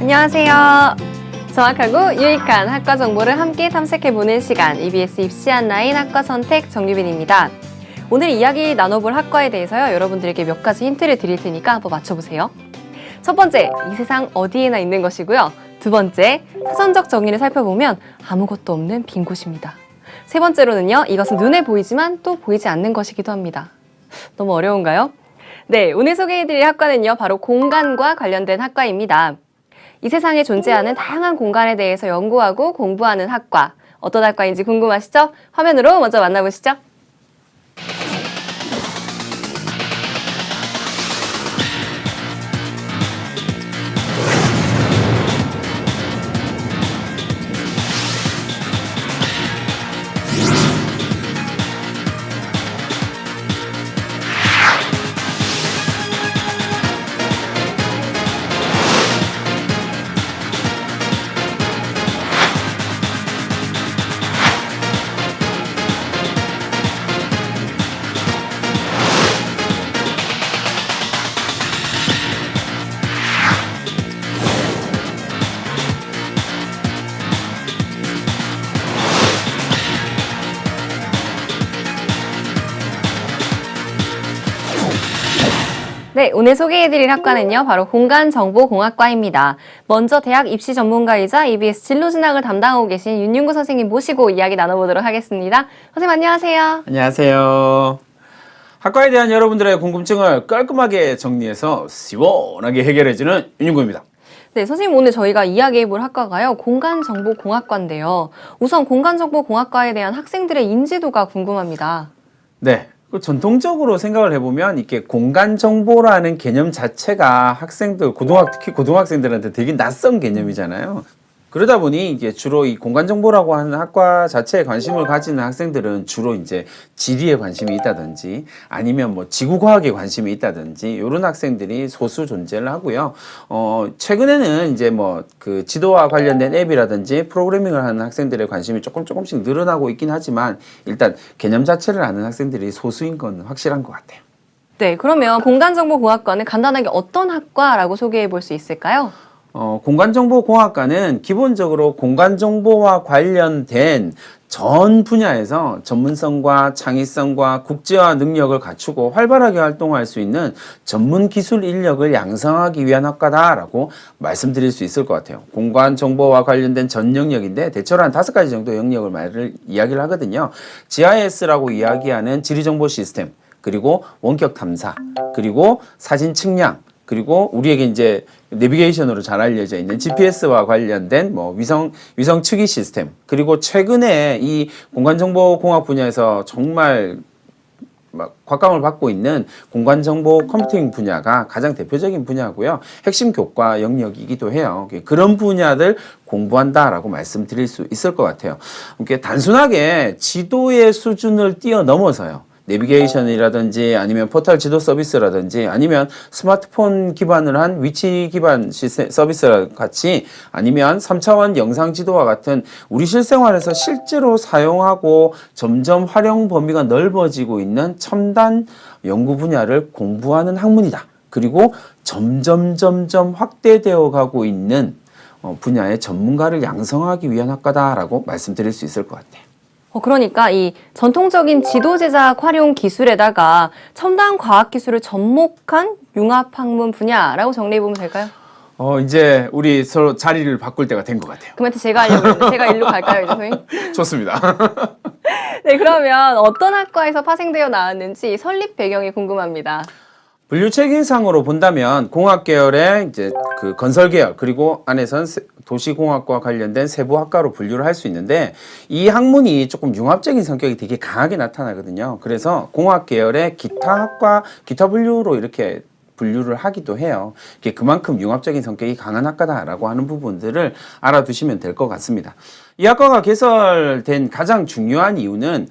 안녕하세요. 정확하고 유익한 학과 정보를 함께 탐색해보는 시간, EBS 입시 안라인 학과 선택 정유빈입니다. 오늘 이야기 나눠볼 학과에 대해서요, 여러분들에게 몇 가지 힌트를 드릴 테니까 한번 맞춰보세요. 첫 번째, 이 세상 어디에나 있는 것이고요. 두 번째, 사전적 정의를 살펴보면 아무것도 없는 빈 곳입니다. 세 번째로는요, 이것은 눈에 보이지만 또 보이지 않는 것이기도 합니다. 너무 어려운가요? 네, 오늘 소개해드릴 학과는요, 바로 공간과 관련된 학과입니다. 이 세상에 존재하는 다양한 공간에 대해서 연구하고 공부하는 학과, 어떤 학과인지 궁금하시죠? 화면으로 먼저 만나보시죠. 네, 오늘 소개해드릴 학과는요, 바로 공간정보공학과입니다. 먼저 대학 입시 전문가이자 EBS 진로 진학을 담당하고 계신 윤윤구 선생님 모시고 이야기 나눠보도록 하겠습니다. 선생님 안녕하세요. 안녕하세요. 학과에 대한 여러분들의 궁금증을 깔끔하게 정리해서 시원하게 해결해주는 윤윤구입니다. 네, 선생님 오늘 저희가 이야기해볼 학과가요, 공간정보공학과인데요. 우선 공간정보공학과에 대한 학생들의 인지도가 궁금합니다. 네. 전통적으로 생각을 해보면 이렇게 공간 정보라는 개념 자체가 학생들, 특히 고등학생들한테 되게 낯선 개념이잖아요. 그러다 보니 이게 주로 이 공간 정보라고 하는 학과 자체에 관심을 가지는 학생들은 주로 이제 지리에 관심이 있다든지 아니면 뭐 지구과학에 관심이 있다든지 이런 학생들이 소수 존재를 하고요. 최근에는 이제 뭐 그 지도와 관련된 앱이라든지 프로그래밍을 하는 학생들의 관심이 조금씩 늘어나고 있긴 하지만 일단 개념 자체를 아는 학생들이 소수인 건 확실한 것 같아요. 네, 그러면 공간정보공학과는 간단하게 어떤 학과라고 소개해 볼 수 있을까요? 공간정보공학과는 기본적으로 공간정보와 관련된 전 분야에서 전문성과 창의성과 국제화 능력을 갖추고 활발하게 활동할 수 있는 전문 기술 인력을 양성하기 위한 학과다라고 말씀드릴 수 있을 것 같아요. 공간정보와 관련된 전 영역인데 대체로 한 5가지 정도 영역을 이야기를 하거든요. GIS라고 이야기하는 지리정보 시스템, 그리고 원격 탐사, 그리고 사진 측량, 그리고 우리에게 이제 내비게이션으로 잘 알려져 있는 GPS와 관련된 뭐 위성 측위 시스템, 그리고 최근에 이 공간정보공학 분야에서 정말 막 곽감을 받고 있는 공간정보 컴퓨팅 분야가 가장 대표적인 분야고요. 핵심 교과 영역이기도 해요. 그런 분야들 공부한다라고 말씀드릴 수 있을 것 같아요. 이렇게 단순하게 지도의 수준을 뛰어넘어서요. 내비게이션이라든지 아니면 포털 지도 서비스라든지 아니면 스마트폰 기반을 한 위치 기반 서비스와 같이 아니면 3차원 영상 지도와 같은 우리 실생활에서 실제로 사용하고 점점 활용 범위가 넓어지고 있는 첨단 연구 분야를 공부하는 학문이다. 그리고 점점 확대되어 가고 있는 분야의 전문가를 양성하기 위한 학과다라고 말씀드릴 수 있을 것 같아요. 그러니까 이 전통적인 지도 제작 활용 기술에다가 첨단 과학 기술을 접목한 융합 학문 분야라고 정리해 보면 될까요? 이제 우리 서로 자리를 바꿀 때가 된 것 같아요. 그 멘트 제가 하려고 했는데 제가 일로 갈까요, 이제 선생님? 좋습니다. 네, 그러면 어떤 학과에서 파생되어 나왔는지 설립 배경이 궁금합니다. 분류 체계상으로 본다면 공학 계열의 이제 그 건설 계열 그리고 안에선 도시공학과 관련된 세부 학과로 분류를 할 수 있는데 이 학문이 조금 융합적인 성격이 되게 강하게 나타나거든요. 그래서 공학 계열의 기타 학과, 기타 분류로 이렇게 분류를 하기도 해요. 이게 그만큼 융합적인 성격이 강한 학과다라고 하는 부분들을 알아두시면 될 것 같습니다. 이 학과가 개설된 가장 중요한 이유는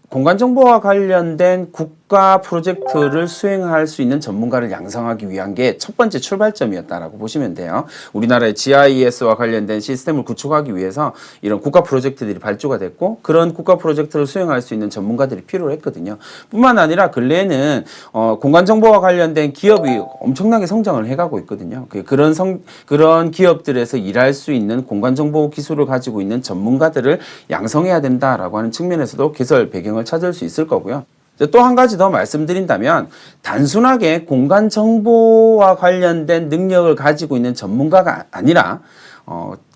공간정보와 관련된 국가 프로젝트를 수행할 수 있는 전문가를 양성하기 위한 게 첫 번째 출발점이었다라고 보시면 돼요. 우리나라의 GIS와 관련된 시스템을 구축하기 위해서 이런 국가 프로젝트들이 발주가 됐고 그런 국가 프로젝트를 수행할 수 있는 전문가들이 필요했거든요. 뿐만 아니라 근래에는 공간정보와 관련된 기업이 엄청나게 성장을 해가고 있거든요. 그런 기업들에서 일할 수 있는 공간정보 기술을 가지고 있는 전문가들을 양성해야 된다라고 하는 측면에서도 개설 배경을 찾을 수 있을 거고요. 또 한 가지 더 말씀드린다면 단순하게 공간 정보와 관련된 능력을 가지고 있는 전문가가 아니라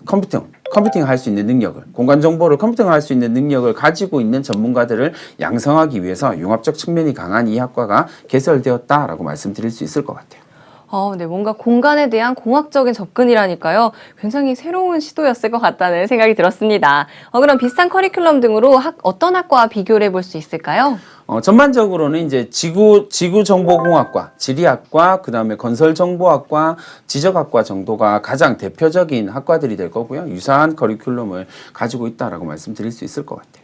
컴퓨팅 할 수 있는 능력을, 공간 정보를 컴퓨팅할 수 있는 능력을 가지고 있는 전문가들을 양성하기 위해서 융합적 측면이 강한 이 학과가 개설되었다라고 말씀드릴 수 있을 것 같아요. 네, 뭔가 공간에 대한 공학적인 접근이라니까요. 굉장히 새로운 시도였을 것 같다는 생각이 들었습니다. 그럼 비슷한 커리큘럼 등으로 어떤 학과와 비교를 해볼 수 있을까요? 전반적으로는 이제 지구정보공학과, 지리학과, 그 다음에 건설정보학과, 지적학과 정도가 가장 대표적인 학과들이 될 거고요. 유사한 커리큘럼을 가지고 있다라고 말씀드릴 수 있을 것 같아요.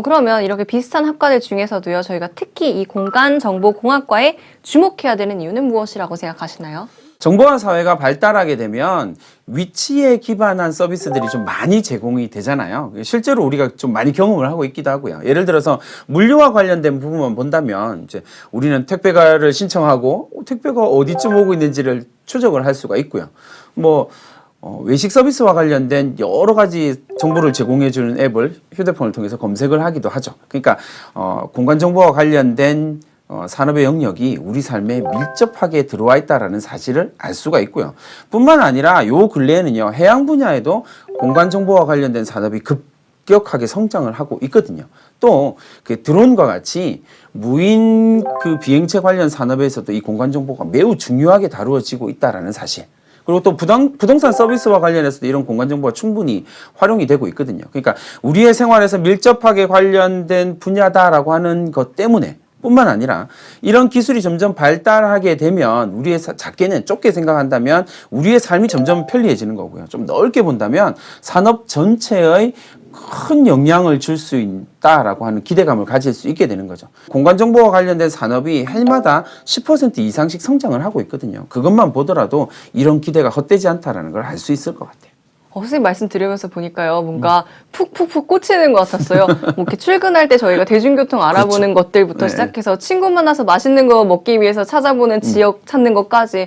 그러면 이렇게 비슷한 학과들 중에서도요, 저희가 특히 이 공간정보공학과에 주목해야 되는 이유는 무엇이라고 생각하시나요? 정보화 사회가 발달하게 되면 위치에 기반한 서비스들이 좀 많이 제공이 되잖아요. 실제로 우리가 좀 많이 경험을 하고 있기도 하고요. 예를 들어서 물류와 관련된 부분만 본다면 이제 우리는 택배가를 신청하고 택배가 어디쯤 오고 있는지를 추적을 할 수가 있고요. 외식 서비스와 관련된 여러 가지 정보를 제공해주는 앱을 휴대폰을 통해서 검색을 하기도 하죠. 그러니까 공간 정보와 관련된 산업의 영역이 우리 삶에 밀접하게 들어와 있다라는 사실을 알 수가 있고요. 뿐만 아니라 요 근래에는요, 해양 분야에도 공간 정보와 관련된 산업이 급격하게 성장을 하고 있거든요. 또 그 드론과 같이 무인 그 비행체 관련 산업에서도 이 공간 정보가 매우 중요하게 다루어지고 있다라는 사실. 그리고 또 부동산 서비스와 관련해서도 이런 공간 정보가 충분히 활용이 되고 있거든요. 그러니까 우리의 생활에서 밀접하게 관련된 분야다라고 하는 것 때문에 뿐만 아니라 이런 기술이 점점 발달하게 되면 우리의 작게는 좁게 생각한다면 우리의 삶이 점점 편리해지는 거고요. 좀 넓게 본다면 산업 전체의 큰 영향을 줄 수 있다라고 하는 기대감을 가질 수 있게 되는 거죠. 공간정보와 관련된 산업이 해마다 10% 이상씩 성장을 하고 있거든요. 그것만 보더라도 이런 기대가 헛되지 않다라는 걸 알 수 있을 것 같아요. 선생님 말씀 들으면서 보니까요, 뭔가 푹푹푹 꽂히는 것 같았어요. 이렇게 출근할 때 저희가 대중교통 알아보는 것들부터 네. 시작해서 친구 만나서 맛있는 거 먹기 위해서 찾아보는 지역 찾는 것까지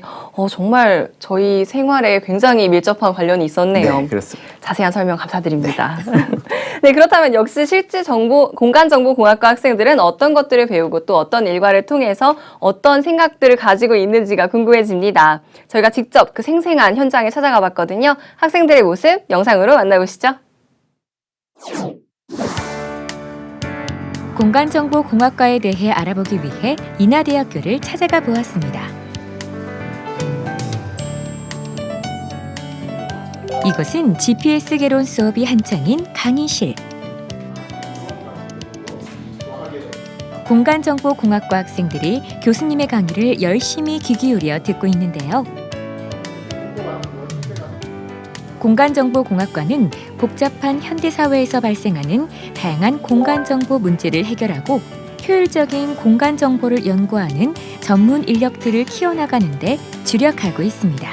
정말 저희 생활에 굉장히 밀접한 관련이 있었네요. 네, 그렇습니다. 자세한 설명 감사드립니다. 네, 그렇다면 역시 실제 공간정보공학과 학생들은 어떤 것들을 배우고 또 어떤 일과를 통해서 어떤 생각들을 가지고 있는지가 궁금해집니다. 저희가 직접 그 생생한 현장에 찾아가 봤거든요. 학생들의 모습 영상으로 만나보시죠. 공간정보공학과에 대해 알아보기 위해 인하대학교를 찾아가 보았습니다. 이곳은 GPS 개론 수업이 한창인 강의실. 공간정보공학과 학생들이 교수님의 강의를 열심히 귀 기울여 듣고 있는데요. 공간정보공학과는 복잡한 현대사회에서 발생하는 다양한 공간정보 문제를 해결하고 효율적인 공간정보를 연구하는 전문 인력들을 키워나가는 데 주력하고 있습니다.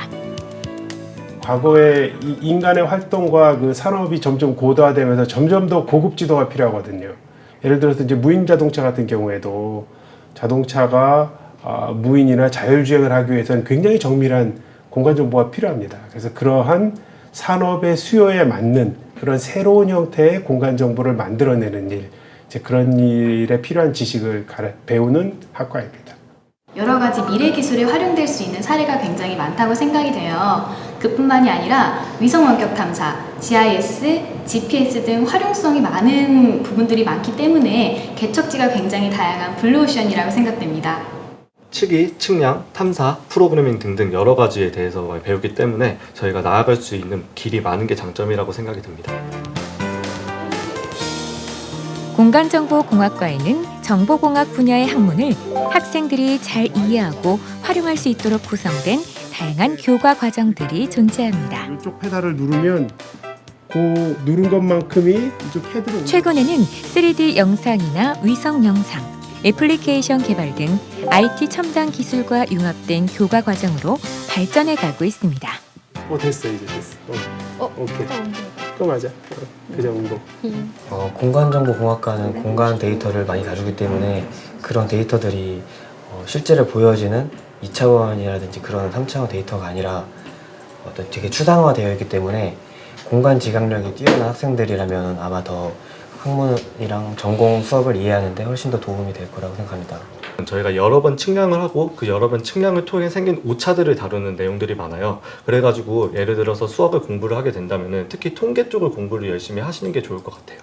과거에 이 인간의 활동과 그 산업이 점점 고도화되면서 점점 더 고급 지도가 필요하거든요. 예를 들어서 이제 무인 자동차 같은 경우에도 자동차가 무인이나 자율주행을 하기 위해서는 굉장히 정밀한 공간 정보가 필요합니다. 그래서 그러한 산업의 수요에 맞는 그런 새로운 형태의 공간 정보를 만들어내는 일, 이제 그런 일에 필요한 지식을 배우는 학과입니다. 여러 가지 미래 기술에 활용될 수 있는 사례가 굉장히 많다고 생각이 돼요. 그뿐만이 아니라 위성 원격 탐사, GIS, GPS 등 활용성이 많은 부분들이 많기 때문에 개척지가 굉장히 다양한 블루오션이라고 생각됩니다. 측이, 측량, 탐사, 프로그래밍 등등 여러 가지에 대해서 많이 배우기 때문에 저희가 나아갈 수 있는 길이 많은 게 장점이라고 생각이 듭니다. 공간정보공학과에는 정보공학 분야의 학문을 학생들이 잘 이해하고 활용할 수 있도록 구성된 다양한 교과 과정들이 존재합니다. 이쪽 페달을 누르면 그 누른 것만큼이 이쪽 패드로 최근에는 3D 영상이나 위성 영상, 애플리케이션 개발 등 IT 첨단 기술과 융합된 교과 과정으로 발전해 가고 있습니다. 됐어 이제 됐어. 오케이. 또 맞아. 그 정도. 공간정보공학과는 공간 데이터를 많이 다루기 때문에 그런 데이터들이 실제로 보여지는 2차원이라든지 그런 3차원 데이터가 아니라 어떤 되게 추상화되어 있기 때문에 공간 지각력이 뛰어난 학생들이라면 아마 더 학문이랑 전공 수업을 이해하는데 훨씬 더 도움이 될 거라고 생각합니다. 저희가 여러 번 측량을 하고 그 여러 번 측량을 통해 생긴 오차들을 다루는 내용들이 많아요. 그래가지고 예를 들어서 수학을 공부를 하게 된다면 특히 통계 쪽을 공부를 열심히 하시는 게 좋을 것 같아요.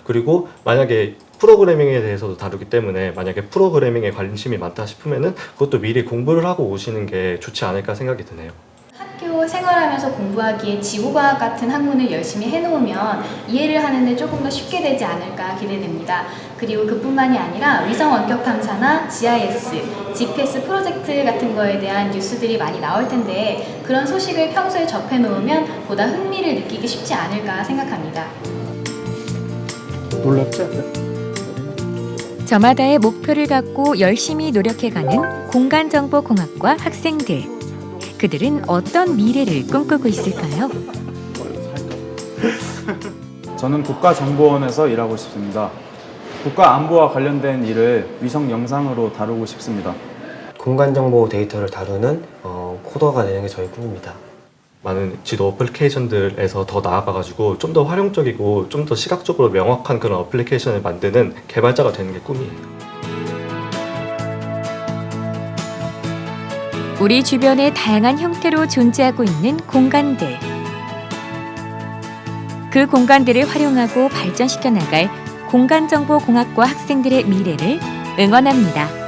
그리고 만약에 프로그래밍에 대해서도 다루기 때문에 만약에 프로그래밍에 관심이 많다 싶으면은 그것도 미리 공부를 하고 오시는 게 좋지 않을까 생각이 드네요. 학교 생활하면서 공부하기에 지구과학 같은 학문을 열심히 해놓으면 이해를 하는데 조금 더 쉽게 되지 않을까 기대됩니다. 그리고 그뿐만이 아니라 위성 원격 탐사나 GIS, GPS 프로젝트 같은 거에 대한 뉴스들이 많이 나올 텐데 그런 소식을 평소에 접해놓으면 보다 흥미를 느끼기 쉽지 않을까 생각합니다. 놀랍지? 저마다의 목표를 갖고 열심히 노력해가는 공간정보공학과 학생들. 그들은 어떤 미래를 꿈꾸고 있을까요? 저는 국가정보원에서 일하고 싶습니다. 국가 안보와 관련된 일을 위성 영상으로 다루고 싶습니다. 공간정보 데이터를 다루는 코더가 되는 게 저희 꿈입니다. 많은 지도 어플리케이션들에서 더 나아가가지고 좀 더 활용적이고 좀 더 시각적으로 명확한 그런 어플리케이션을 만드는 개발자가 되는 게 꿈이에요. 우리 주변에 다양한 형태로 존재하고 있는 공간들. 그 공간들을 활용하고 발전시켜 나갈 공간정보공학과 학생들의 미래를 응원합니다.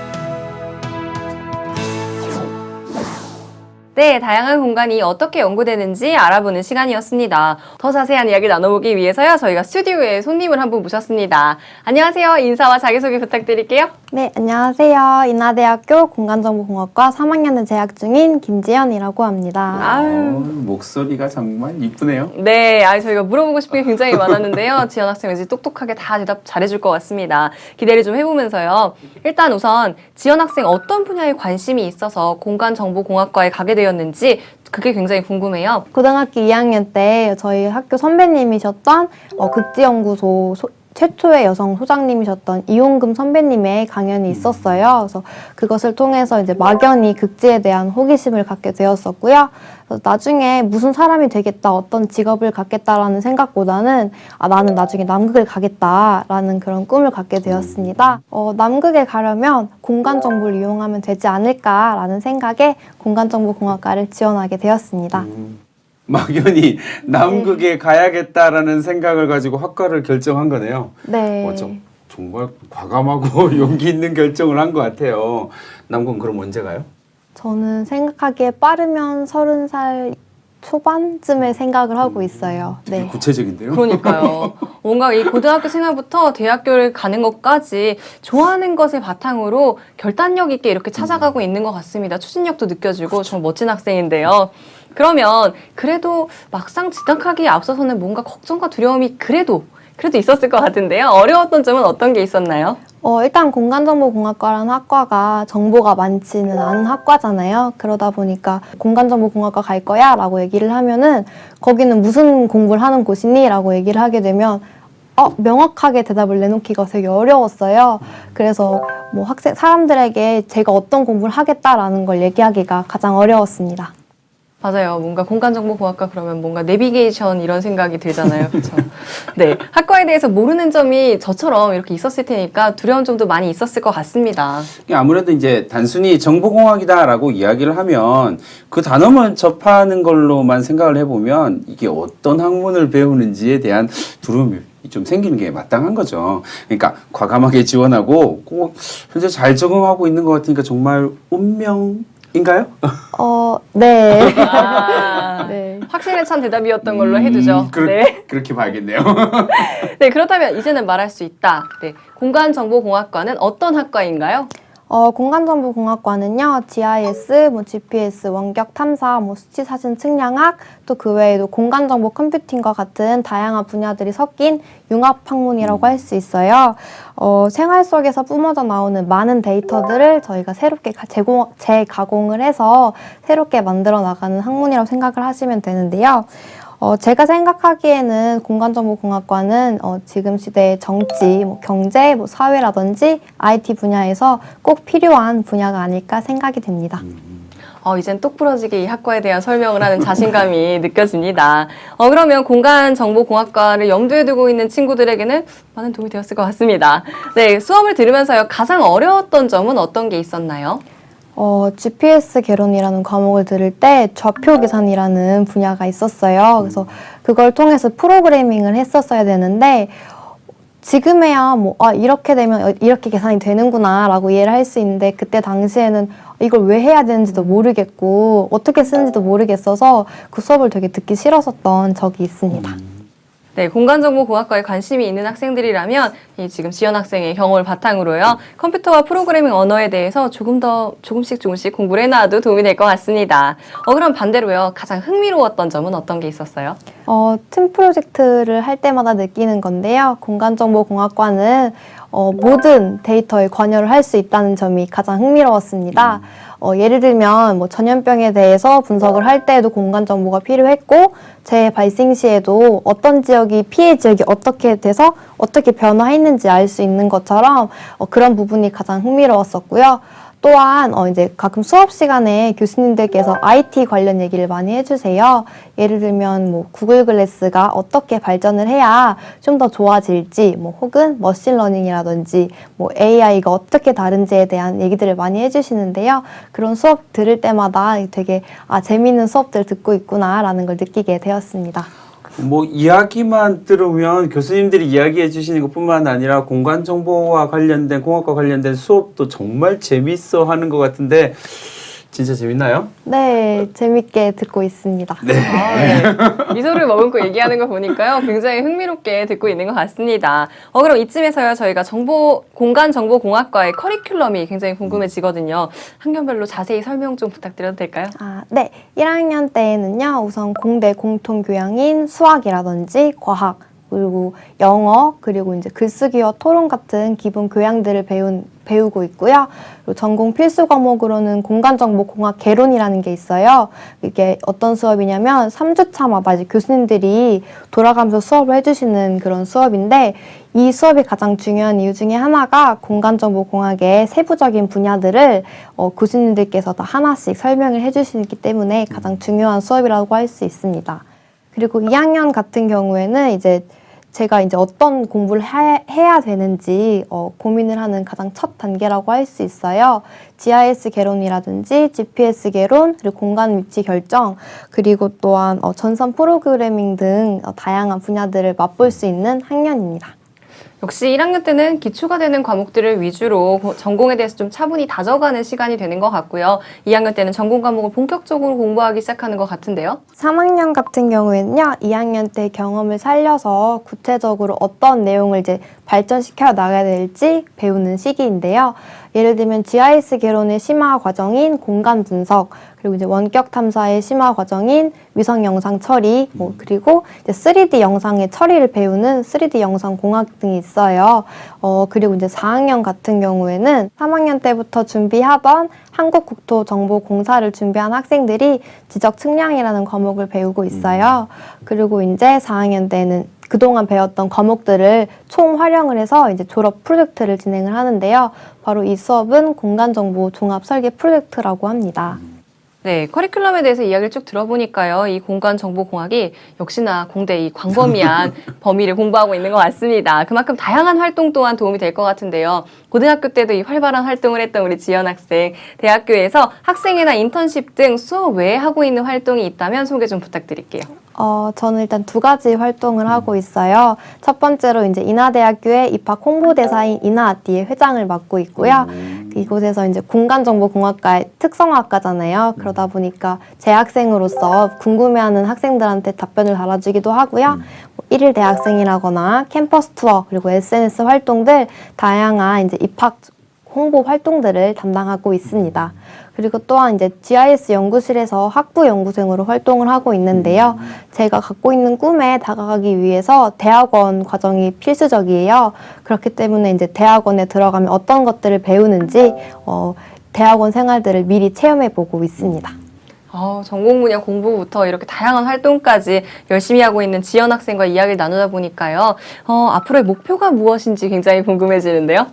네, 다양한 공간이 어떻게 연구되는지 알아보는 시간이었습니다. 더 자세한 이야기 나눠보기 위해서요, 저희가 스튜디오에 손님을 한 분 모셨습니다. 안녕하세요. 인사와 자기소개 부탁드릴게요. 네, 안녕하세요. 인하대학교 공간정보공학과 3학년에 재학 중인 김지연이라고 합니다. 아유. 목소리가 정말 이쁘네요. 네, 저희가 물어보고 싶은 게 굉장히 많았는데요. 지연 학생 왠지 똑똑하게 다 대답 잘해줄 것 같습니다. 기대를 좀 해보면서요. 일단 우선 지연 학생 어떤 분야에 관심이 있어서 공간정보공학과에 가게 되었는지 그게 굉장히 궁금해요. 고등학교 2학년 때 저희 학교 선배님이셨던 극지연구소 최초의 여성 소장님이셨던 이용금 선배님의 강연이 있었어요. 그래서 그것을 통해서 이제 막연히 극지에 대한 호기심을 갖게 되었었고요. 그래서 나중에 무슨 사람이 되겠다, 어떤 직업을 갖겠다라는 생각보다는 나는 나중에 남극을 가겠다라는 그런 꿈을 갖게 되었습니다. 남극에 가려면 공간 정보를 이용하면 되지 않을까라는 생각에 공간정보공학과를 지원하게 되었습니다. 막연히 남극에 가야겠다라는 생각을 가지고 학과를 결정한 거네요. 네. 정말 과감하고 용기 있는 결정을 한 것 같아요. 남극은 그럼 언제 가요? 저는 생각하기에 빠르면 30살 초반쯤에 생각을 하고 있어요. 되게 네. 구체적인데요. 그러니까요. 뭔가 이 고등학교 생활부터 대학교를 가는 것까지 좋아하는 것을 바탕으로 결단력 있게 이렇게 찾아가고 있는 것 같습니다. 추진력도 느껴지고 정말 멋진 학생인데요. 그러면 그래도 막상 진학하기에 앞서서는 뭔가 걱정과 두려움이 그래도 있었을 것 같은데요. 어려웠던 점은 어떤 게 있었나요? 일단 공간정보공학과라는 학과가 정보가 많지는 않은 학과잖아요. 그러다 보니까 공간정보공학과 갈 거야 라고 얘기를 하면은 거기는 무슨 공부를 하는 곳이니? 라고 얘기를 하게 되면 명확하게 대답을 내놓기가 되게 어려웠어요. 그래서 뭐 사람들에게 제가 어떤 공부를 하겠다라는 걸 얘기하기가 가장 어려웠습니다. 맞아요. 뭔가 공간정보공학과 그러면 뭔가 내비게이션 이런 생각이 들잖아요. 그렇죠? 네, 학과에 대해서 모르는 점이 저처럼 이렇게 있었을 테니까 두려운 점도 많이 있었을 것 같습니다. 아무래도 이제 단순히 정보공학이다라고 이야기를 하면 그 단어만 접하는 걸로만 생각을 해보면 이게 어떤 학문을 배우는지에 대한 두려움이 좀 생기는 게 마땅한 거죠. 그러니까 과감하게 지원하고 꼭 현재 잘 적응하고 있는 것 같으니까 정말 운명인가요? 네. 네. 확신에 찬 대답이었던 걸로 해두죠. 네. 그렇게 봐야겠네요. 네, 그렇다면 이제는 말할 수 있다. 네, 공간정보공학과는 어떤 학과인가요? 공간정보공학과는요, GIS, GPS, 원격 탐사, 수치 사진 측량학, 또 그 외에도 공간정보 컴퓨팅과 같은 다양한 분야들이 섞인 융합 학문이라고 할 수 있어요. 생활 속에서 뿜어져 나오는 많은 데이터들을 저희가 새롭게 재가공을 해서 새롭게 만들어 나가는 학문이라고 생각을 하시면 되는데요. 제가 생각하기에는 공간정보공학과는 지금 시대의 정치, 경제, 사회라든지 IT 분야에서 꼭 필요한 분야가 아닐까 생각이 됩니다. 이젠 똑부러지게 이 학과에 대한 설명을 하는 자신감이 느껴집니다. 그러면 공간정보공학과를 염두에 두고 있는 친구들에게는 많은 도움이 되었을 것 같습니다. 네, 수업을 들으면서요, 가장 어려웠던 점은 어떤 게 있었나요? GPS 개론이라는 과목을 들을 때 좌표 계산이라는 분야가 있었어요. 그래서 그걸 통해서 프로그래밍을 했었어야 되는데, 지금에야 이렇게 되면 이렇게 계산이 되는구나 라고 이해를 할 수 있는데, 그때 당시에는 이걸 왜 해야 되는지도 모르겠고 어떻게 쓰는지도 모르겠어서 그 수업을 되게 듣기 싫었었던 적이 있습니다. 네, 공간정보공학과에 관심이 있는 학생들이라면 이 지금 지연 학생의 경험을 바탕으로요, 컴퓨터와 프로그래밍 언어에 대해서 조금씩 공부를 해놔도 도움이 될 것 같습니다. 그럼 반대로요, 가장 흥미로웠던 점은 어떤 게 있었어요? 팀 프로젝트를 할 때마다 느끼는 건데요. 공간정보공학과는 모든 데이터에 관여를 할 수 있다는 점이 가장 흥미로웠습니다. 예를 들면 전염병에 대해서 분석을 할 때에도 공간 정보가 필요했고, 재해 발생 시에도 어떤 지역이 피해 지역이 어떻게 돼서 어떻게 변화했는지 알 수 있는 것처럼 그런 부분이 가장 흥미로웠었고요. 또한 이제 가끔 수업 시간에 교수님들께서 IT 관련 얘기를 많이 해주세요. 예를 들면 구글 글래스가 어떻게 발전을 해야 좀 더 좋아질지, 혹은 머신러닝이라든지 AI가 어떻게 다른지에 대한 얘기들을 많이 해주시는데요. 그런 수업 들을 때마다 되게 재미있는 수업들 듣고 있구나라는 걸 느끼게 되었습니다. 이야기만 들으면 교수님들이 이야기해 주시는 것뿐만 아니라 공간정보와 관련된, 공학과 관련된 수업도 정말 재밌어 하는 것 같은데, 진짜 재밌나요? 네, 재밌게 듣고 있습니다. 네. 네. 미소를 머금고 얘기하는 거 보니까요, 굉장히 흥미롭게 듣고 있는 것 같습니다. 그럼 이쯤에서요, 저희가 공간정보공학과의 커리큘럼이 굉장히 궁금해지거든요. 학년별로 자세히 설명 좀 부탁드려도 될까요? 네. 1학년 때에는요, 우선 공대 공통교양인 수학이라든지 과학, 그리고 영어, 그리고 이제 글쓰기와 토론 같은 기본 교양들을 배우고 있고요. 그리고 전공 필수 과목으로는 공간정보공학 개론이라는 게 있어요. 이게 어떤 수업이냐면 3주차마다 이제 교수님들이 돌아가면서 수업을 해주시는 그런 수업인데, 이 수업이 가장 중요한 이유 중에 하나가 공간정보공학의 세부적인 분야들을 교수님들께서 다 하나씩 설명을 해주시기 때문에 가장 중요한 수업이라고 할 수 있습니다. 그리고 2학년 같은 경우에는 제가 어떤 공부를 해야 되는지 고민을 하는 가장 첫 단계라고 할 수 있어요. GIS 개론이라든지 GPS 개론, 그리고 공간 위치 결정, 그리고 또한 전선 프로그래밍 등 다양한 분야들을 맛볼 수 있는 학년입니다. 역시 1학년 때는 기초가 되는 과목들을 위주로 전공에 대해서 좀 차분히 다져가는 시간이 되는 것 같고요. 2학년 때는 전공 과목을 본격적으로 공부하기 시작하는 것 같은데요. 3학년 같은 경우에는요, 2학년 때 경험을 살려서 구체적으로 어떤 내용을 발전시켜 나가야 될지 배우는 시기인데요. 예를 들면 GIS 개론의 심화 과정인 공간 분석, 그리고 원격 탐사의 심화 과정인 위성 영상 처리, 그리고 3D 영상의 처리를 배우는 3D 영상 공학 등이 있어요. 그리고 4학년 같은 경우에는 3학년 때부터 준비하던 한국국토정보공사를 준비한 학생들이 지적 측량이라는 과목을 배우고 있어요. 그리고 4학년 때는 그동안 배웠던 과목들을 총활용을 해서 졸업 프로젝트를 진행을 하는데요. 바로 이 수업은 공간정보 종합설계 프로젝트라고 합니다. 네, 커리큘럼에 대해서 이야기를 쭉 들어보니까요, 이 공간정보공학이 역시나 공대 이 광범위한 범위를 공부하고 있는 것 같습니다. 그만큼 다양한 활동 또한 도움이 될 것 같은데요. 고등학교 때도 이 활발한 활동을 했던 우리 지연 학생, 대학교에서 학생회나 인턴십 등 수업 외에 하고 있는 활동이 있다면 소개 좀 부탁드릴게요. 저는 일단 2가지 활동을 하고 있어요. 첫 번째로 인하대학교의 입학 홍보대사인 인하아띠의 회장을 맡고 있고요. 이곳에서 공간정보공학과의 특성화학과잖아요. 그러다 보니까 재학생으로서 궁금해하는 학생들한테 답변을 달아주기도 하고요. 1일 대학생이라거나 캠퍼스 투어, 그리고 SNS 활동들 다양한 입학 홍보 활동들을 담당하고 있습니다. 그리고 또한 이제 GIS 연구실에서 학부 연구생으로 활동을 하고 있는데요. 제가 갖고 있는 꿈에 다가가기 위해서 대학원 과정이 필수적이에요. 그렇기 때문에 이제 대학원에 들어가면 어떤 것들을 배우는지 대학원 생활들을 미리 체험해 보고 있습니다. 전공 분야 공부부터 이렇게 다양한 활동까지 열심히 하고 있는 지연 학생과 이야기를 나누다 보니까요. 앞으로의 목표가 무엇인지 굉장히 궁금해지는데요.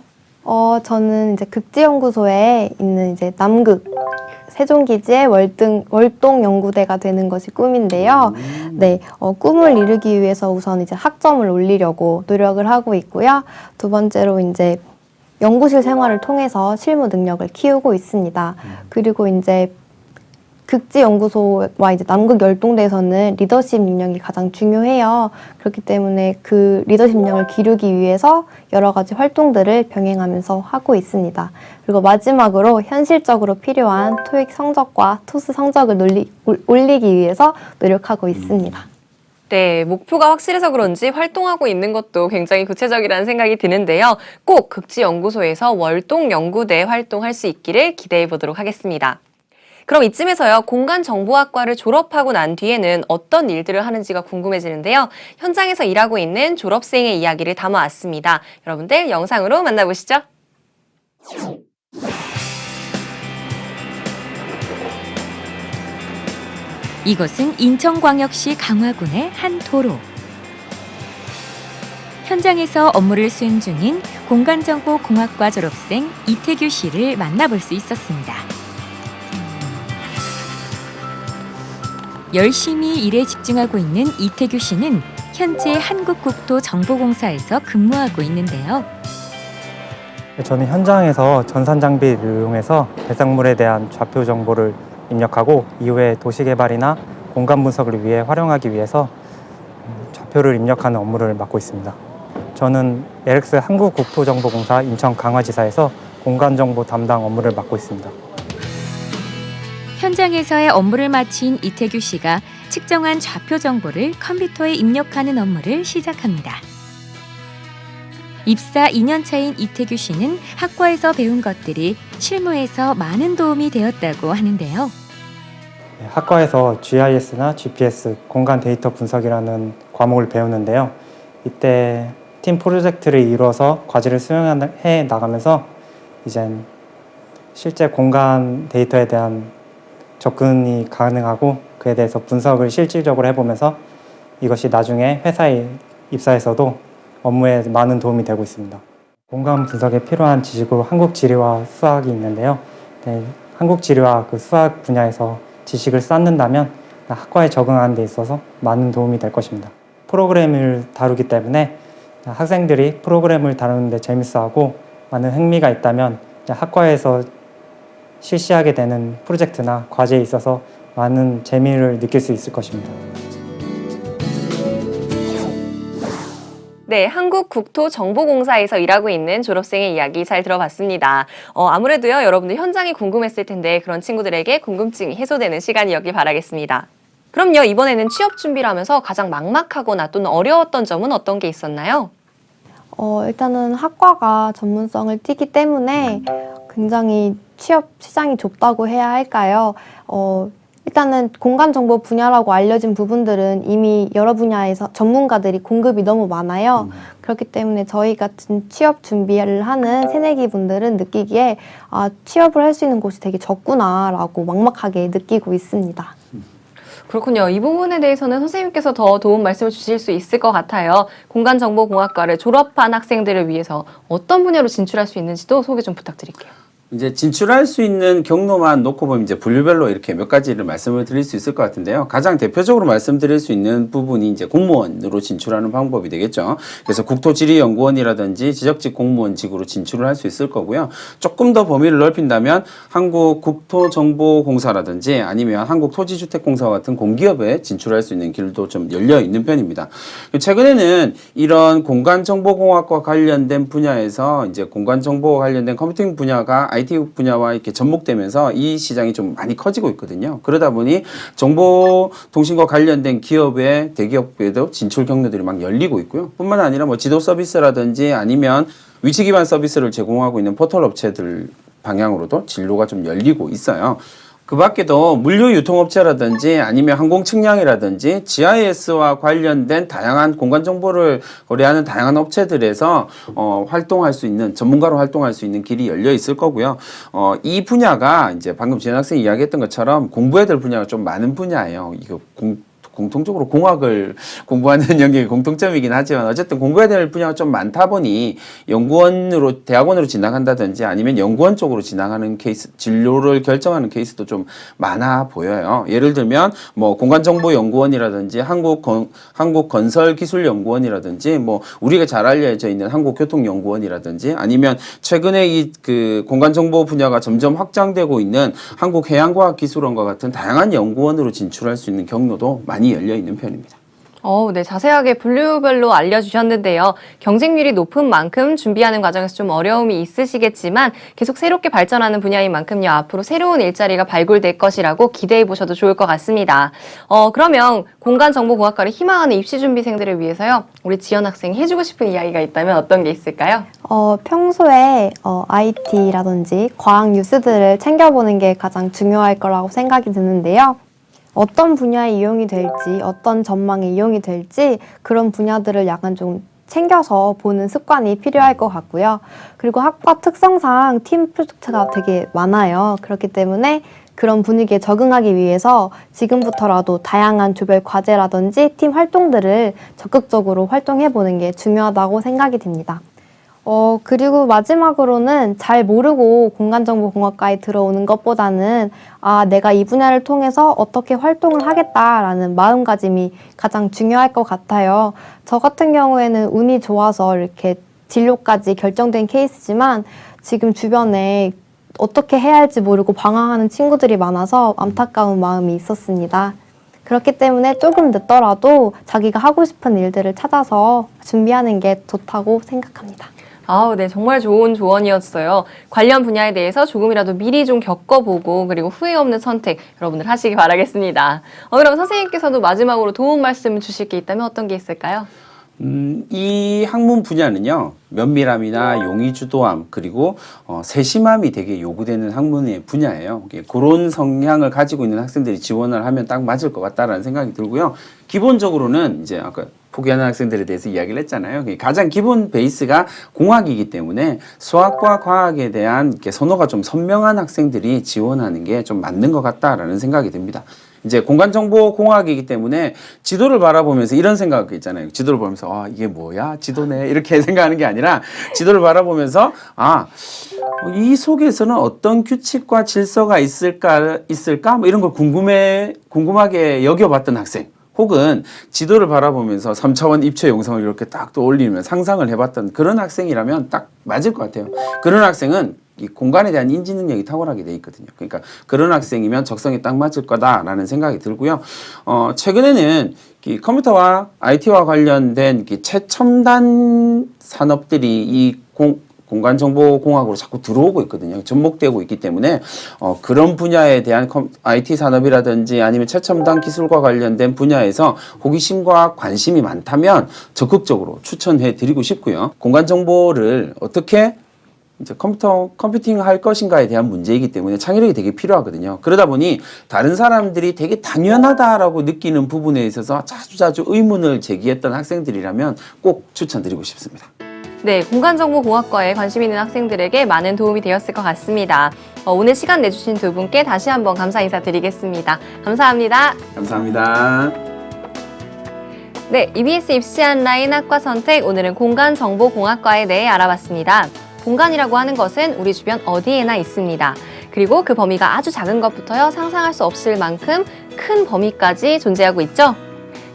저는 이제 극지연구소에 있는 이제 남극 세종기지의 월동 연구대가 되는 것이 꿈인데요. 네, 꿈을 이루기 위해서 우선 이제 학점을 올리려고 노력을 하고 있고요. 두 번째로 이제 연구실 생활을 통해서 실무 능력을 키우고 있습니다. 그리고 이제 극지연구소와 이제 남극열동대에서는 리더십 능력이 가장 중요해요. 그렇기 때문에 그 리더십 능력을 기르기 위해서 여러 가지 활동들을 병행하면서 하고 있습니다. 그리고 마지막으로 현실적으로 필요한 토익 성적과 토스 성적을 올리기 위해서 노력하고 있습니다. 네, 목표가 확실해서 그런지 활동하고 있는 것도 굉장히 구체적이라는 생각이 드는데요. 꼭 극지연구소에서 월동연구대 활동할 수 있기를 기대해 보도록 하겠습니다. 그럼 이쯤에서요, 공간정보학과를 졸업하고 난 뒤에는 어떤 일들을 하는지가 궁금해지는데요. 현장에서 일하고 있는 졸업생의 이야기를 담아왔습니다. 여러분들 영상으로 만나보시죠. 이곳은 인천광역시 강화군의 한 도로. 현장에서 업무를 수행 중인 공간정보공학과 졸업생 이태규 씨를 만나볼 수 있었습니다. 열심히 일에 집중하고 있는 이태규 씨는 현재 한국국토정보공사에서 근무하고 있는데요. 저는 현장에서 전산 장비를 이용해서 배상물에 대한 좌표 정보를 입력하고 이후에 도시개발이나 공간 분석을 위해 활용하기 위해서 좌표를 입력하는 업무를 맡고 있습니다. 저는 LX 한국국토정보공사 인천 강화지사에서 공간정보 담당 업무를 맡고 있습니다. 현장에서의 업무를 마친 이태규 씨가 측정한 좌표 정보를 컴퓨터에 입력하는 업무를 시작합니다. 입사 2년 차인 이태규 씨는 학과에서 배운 것들이 실무에서 많은 도움이 되었다고 하는데요. 학과에서 GIS나 GPS, 공간 데이터 분석이라는 과목을 배우는데요. 이때 팀 프로젝트를 이루어서 과제를 수행해 나가면서 이젠 실제 공간 데이터에 대한 접근이 가능하고 그에 대해서 분석을 실질적으로 해보면서 이것이 나중에 회사에 입사해서도 업무에 많은 도움이 되고 있습니다. 공간 분석에 필요한 지식으로 한국지리와 수학이 있는데요. 네, 한국지리와 그 수학 분야에서 지식을 쌓는다면 학과에 적응하는 데 있어서 많은 도움이 될 것입니다. 프로그램을 다루기 때문에 학생들이 프로그램을 다루는 데 재밌어하고 많은 흥미가 있다면 학과에서 실시하게 되는 프로젝트나 과제에 있어서 많은 재미를 느낄 수 있을 것입니다. 네, 한국국토정보공사에서 일하고 있는 졸업생의 이야기 잘 들어봤습니다. 아무래도요, 여러분들 현장이 궁금했을 텐데 그런 친구들에게 궁금증이 해소되는 시간이었길 바라겠습니다. 그럼요, 이번에는 취업 준비를 하면서 가장 막막하거나 또는 어려웠던 점은 어떤 게 있었나요? 일단은 학과가 전문성을 띠기 때문에 굉장히 취업 시장이 좁다고 해야 할까요? 일단은 공간정보 분야라고 알려진 부분들은 이미 여러 분야에서 전문가들이 공급이 너무 많아요. 그렇기 때문에 저희 같은 취업 준비를 하는 새내기 분들은 느끼기에 취업을 할 수 있는 곳이 되게 적구나라고 막막하게 느끼고 있습니다. 그렇군요. 이 부분에 대해서는 선생님께서 더 도움 말씀을 주실 수 있을 것 같아요. 공간정보공학과를 졸업한 학생들을 위해서 어떤 분야로 진출할 수 있는지도 소개 좀 부탁드릴게요. 이제 진출할 수 있는 경로만 놓고 보면 이제 분류별로 이렇게 몇 가지를 말씀을 드릴 수 있을 것 같은데요. 가장 대표적으로 말씀드릴 수 있는 부분이 이제 공무원으로 진출하는 방법이 되겠죠. 그래서 국토지리연구원이라든지 지적직 공무원직으로 진출을 할 수 있을 거고요. 조금 더 범위를 넓힌다면 한국국토정보공사라든지 아니면 한국토지주택공사와 같은 공기업에 진출할 수 있는 길도 좀 열려 있는 편입니다. 최근에는 이런 공간정보공학과 관련된 분야에서 이제 공간정보와 관련된 컴퓨팅 분야가 IT 분야와 이렇게 접목되면서 이 시장이 좀 많이 커지고 있거든요. 그러다 보니 정보통신과 관련된 기업의 대기업에도 진출 경로들이 막 열리고 있고요. 뿐만 아니라 뭐 지도 서비스라든지 아니면 위치 기반 서비스를 제공하고 있는 포털 업체들 방향으로도 진로가 좀 열리고 있어요. 그 밖에도 물류 유통업체라든지 아니면 항공 측량이라든지 GIS와 관련된 다양한 공간 정보를 거래하는 다양한 업체들에서 활동할 수 있는, 전문가로 활동할 수 있는 길이 열려 있을 거고요. 이 분야가 이제 방금 지현 학생이 이야기했던 것처럼 공부해야 될 분야가 좀 많은 분야예요. 이거 공통적으로 공학을 공부하는 영역이 공통점이긴 하지만 어쨌든 공부해야 될 분야가 좀 많다 보니 연구원으로 대학원으로 진학한다든지 아니면 연구원 쪽으로 진학하는 케이스, 진로를 결정하는 케이스도 좀 많아 보여요. 예를 들면 뭐 공간정보연구원이라든지 한국건설기술연구원이라든지 뭐 우리가 잘 알려져 있는 한국교통연구원이라든지 아니면 최근에 이 그 공간정보 분야가 점점 확장되고 있는 한국해양과학기술원과 같은 다양한 연구원으로 진출할 수 있는 경로도 많이 열려 있는 편입니다. 네, 자세하게 분류별로 알려주셨는데요. 경쟁률이 높은 만큼 준비하는 과정에서 좀 어려움이 있으시겠지만 계속 새롭게 발전하는 분야인 만큼요. 앞으로 새로운 일자리가 발굴될 것이라고 기대해 보셔도 좋을 것 같습니다. 그러면 공간정보공학과를 희망하는 입시준비생들을 위해서요. 우리 지연 학생이 해주고 싶은 이야기가 있다면 어떤 게 있을까요? 평소에 IT라든지 과학 뉴스들을 챙겨보는 게 가장 중요할 거라고 생각이 드는데요. 어떤 분야에 이용이 될지, 어떤 전망에 이용이 될지 그런 분야들을 약간 좀 챙겨서 보는 습관이 필요할 것 같고요. 그리고 학과 특성상 팀 프로젝트가 되게 많아요. 그렇기 때문에 그런 분위기에 적응하기 위해서 지금부터라도 다양한 조별 과제라든지 팀 활동들을 적극적으로 활동해보는 게 중요하다고 생각이 듭니다. 그리고 마지막으로는 잘 모르고 공간정보공학과에 들어오는 것보다는 내가 이 분야를 통해서 어떻게 활동을 하겠다라는 마음가짐이 가장 중요할 것 같아요. 저 같은 경우에는 운이 좋아서 이렇게 진로까지 결정된 케이스지만 지금 주변에 어떻게 해야 할지 모르고 방황하는 친구들이 많아서 안타까운 마음이 있었습니다. 그렇기 때문에 조금 늦더라도 자기가 하고 싶은 일들을 찾아서 준비하는 게 좋다고 생각합니다. 네, 정말 좋은 조언이었어요. 관련 분야에 대해서 조금이라도 미리 좀 겪어보고 그리고 후회 없는 선택 여러분들 하시기 바라겠습니다. 그럼 선생님께서도 마지막으로 도움 말씀 주실 게 있다면 어떤 게 있을까요? 이 학문 분야는요, 면밀함이나 용의주도함 그리고 세심함이 되게 요구되는 학문의 분야예요. 그런 성향을 가지고 있는 학생들이 지원을 하면 딱 맞을 것 같다라는 생각이 들고요. 기본적으로는 이제 아까 포기하는 학생들에 대해서 이야기를 했잖아요. 가장 기본 베이스가 공학이기 때문에 수학과 과학에 대한 이렇게 선호가 좀 선명한 학생들이 지원하는 게 좀 맞는 것 같다라는 생각이 듭니다. 이제 공간정보공학이기 때문에 지도를 바라보면서 이런 생각 있잖아요. 지도를 보면서 이게 뭐야? 지도네. 이렇게 생각하는 게 아니라 지도를 바라보면서 이 속에서는 어떤 규칙과 질서가 있을까? 뭐 이런 걸 궁금하게 여겨봤던 학생. 혹은 지도를 바라보면서 3차원 입체 영상을 이렇게 딱 떠올리면 상상을 해봤던 그런 학생이라면 딱 맞을 것 같아요. 그런 학생은 이 공간에 대한 인지 능력이 탁월하게 돼 있거든요. 그러니까 그런 학생이면 적성에 딱 맞을 거다라는 생각이 들고요. 최근에는 이 컴퓨터와 IT와 관련된 최첨단 산업들이 이 공간정보공학으로 자꾸 들어오고 있거든요. 접목되고 있기 때문에 그런 분야에 대한 IT 산업이라든지 아니면 최첨단 기술과 관련된 분야에서 호기심과 관심이 많다면 적극적으로 추천해 드리고 싶고요. 공간정보를 어떻게 이제 컴퓨팅 할 것인가에 대한 문제이기 때문에 창의력이 되게 필요하거든요. 그러다 보니 다른 사람들이 되게 당연하다라고 느끼는 부분에 있어서 자주 의문을 제기했던 학생들이라면 꼭 추천드리고 싶습니다. 네, 공간정보공학과에 관심 있는 학생들에게 많은 도움이 되었을 것 같습니다. 오늘 시간 내주신 두 분께 다시 한번 감사 인사드리겠습니다. 감사합니다. 감사합니다. 네, EBS 입시안라인 학과 선택, 오늘은 공간정보공학과에 대해 알아봤습니다. 공간이라고 하는 것은 우리 주변 어디에나 있습니다. 그리고 그 범위가 아주 작은 것부터요, 상상할 수 없을 만큼 큰 범위까지 존재하고 있죠.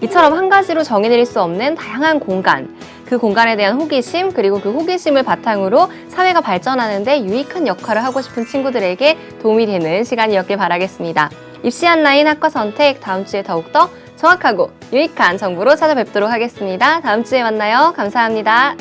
이처럼 한 가지로 정의내릴 수 없는 다양한 공간, 그 공간에 대한 호기심, 그리고 그 호기심을 바탕으로 사회가 발전하는 데 유익한 역할을 하고 싶은 친구들에게 도움이 되는 시간이었길 바라겠습니다. 입시안라인 학과 선택, 다음 주에 더욱더 정확하고 유익한 정보로 찾아뵙도록 하겠습니다. 다음 주에 만나요. 감사합니다.